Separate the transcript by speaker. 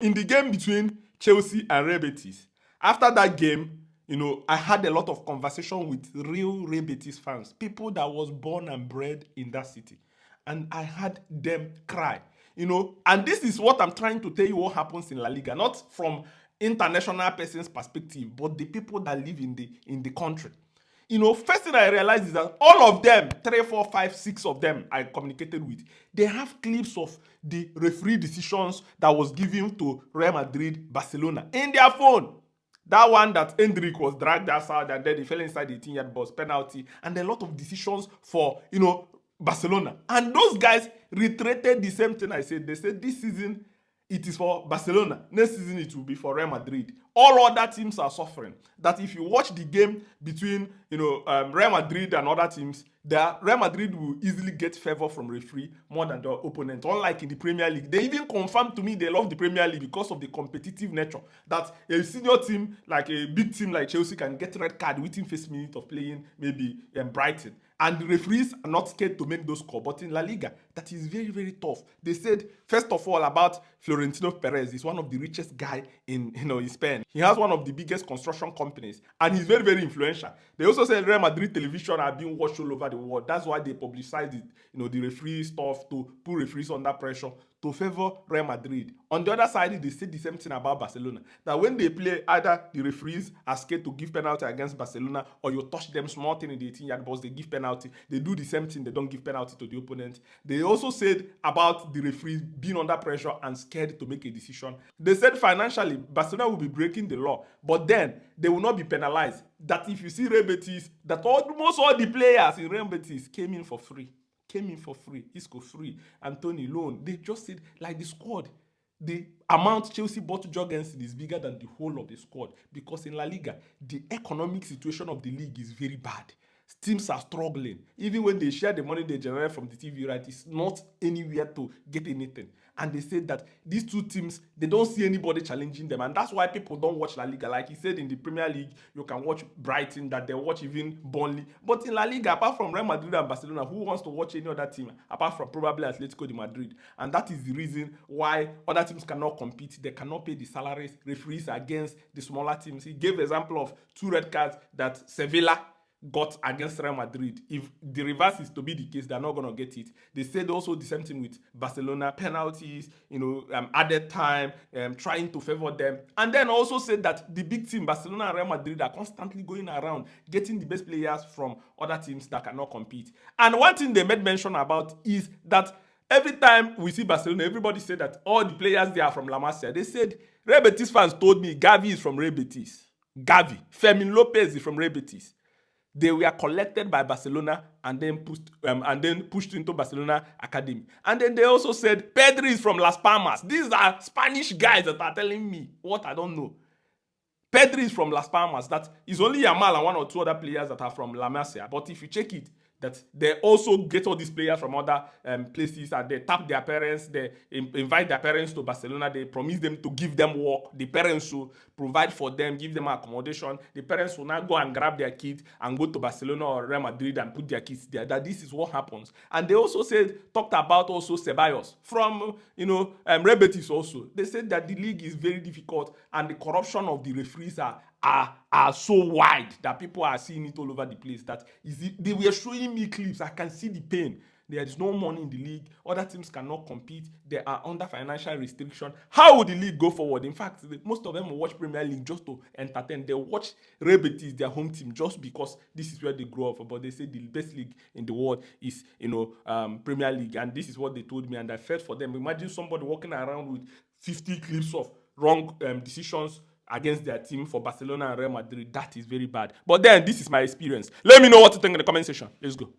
Speaker 1: in the game between Chelsea and Real Betis, after that game, I had a lot of conversation with real Real Betis fans, people that was born and bred in that city. And I had them cry, And this is what I'm trying to tell you what happens in La Liga, not from international person's perspective, but the people that live in the country. First thing I realized is that all of them, 3, 4, 5, 6 of them I communicated with, they have clips of the referee decisions that was given to Real Madrid, Barcelona in their phone. That one that Hendrik was dragged outside and then he fell inside the 18-yard box, penalty, and a lot of decisions for, Barcelona. And those guys reiterated the same thing I said. They said this season it is for Barcelona. Next season it will be for Real Madrid. All other teams are suffering. That if you watch the game between Real Madrid and other teams, Real Madrid will easily get favor from referee more than the opponent. Unlike in the Premier League, they even confirmed to me they love the Premier League because of the competitive nature. That a senior team, like a big team like Chelsea, can get red card within first minute of playing maybe Brighton. And the referees are not scared to make those calls. But in La Liga, that is very, very tough. They said, first of all, about Florentino Perez. He's one of the richest guy in Spain. He has one of the biggest construction companies. And he's very, very influential. They also said Real Madrid television are being watched all over the world. That's why they publicized it, the referee stuff to put referees under pressure to favor Real Madrid. On the other side, they said the same thing about Barcelona. That when they play, either the referees are scared to give penalty against Barcelona, or you touch them small thing in the 18-yard box, they give penalty. They do the same thing, they don't give penalty to the opponent. They also said about the referees being under pressure and scared to make a decision. They said financially, Barcelona will be breaking the law, but then they will not be penalized. That if you see Real Betis, that almost all the players in Real Betis came in for free. Isco free, Anthony loan. They just said, like the squad, the amount Chelsea bought Jorgensen is bigger than the whole of the squad, because in La Liga, the economic situation of the league is very bad. Teams are struggling. Even when they share the money they generate from the TV right, it's not anywhere to get anything. And they said that these two teams, they don't see anybody challenging them. And that's why people don't watch La Liga. Like he said, in the Premier League, you can watch Brighton, that they watch even Burnley. But in La Liga, apart from Real Madrid and Barcelona, who wants to watch any other team, apart from probably Atletico de Madrid? And that is the reason why other teams cannot compete. They cannot pay the salaries, referees against the smaller teams. He gave example of 2 red cards that Sevilla got against Real Madrid. If the reverse is to be the case, they're not going to get it. They said also the same thing with Barcelona, penalties, added time, trying to favor them. And then also said that the big team, Barcelona and Real Madrid, are constantly going around getting the best players from other teams that cannot compete. And one thing they made mention about is that every time we see Barcelona, everybody said that all the players there are from La Masia. They said, Real Betis fans told me Gavi is from Real Betis. Fermin Lopez is from Real Betis. They were collected by Barcelona and then pushed into Barcelona Academy. And then they also said Pedri is from Las Palmas. These are Spanish guys that are telling me what I don't know. Pedri is from Las Palmas. That is only Yamal and 1 or 2 other players that are from La Masia. But if you check it, that they also get all these players from other places, and they tap their parents, they invite their parents to Barcelona, they promise them to give them work, the parents will provide for them, give them accommodation, the parents will now go and grab their kids and go to Barcelona or Real Madrid and put their kids there. That this is what happens. And they also talked about also Ceballos from Real Betis also. They said that the league is very difficult and the corruption of the referees are so wide that people are seeing it all over the place. They were showing me clips. I can see the pain. There is no money in the league. Other teams cannot compete. They are under financial restriction. How will the league go forward? In fact, most of them will watch Premier League just to entertain. They watch Real Betis, their home team, just because this is where they grow up. But they say the best league in the world is, Premier League. And this is what they told me. And I felt for them. Imagine somebody walking around with 50 clips of wrong decisions against their team for Barcelona and Real Madrid. That is very bad. But then, this is my experience. Let me know what you think in the comment section. Let's go.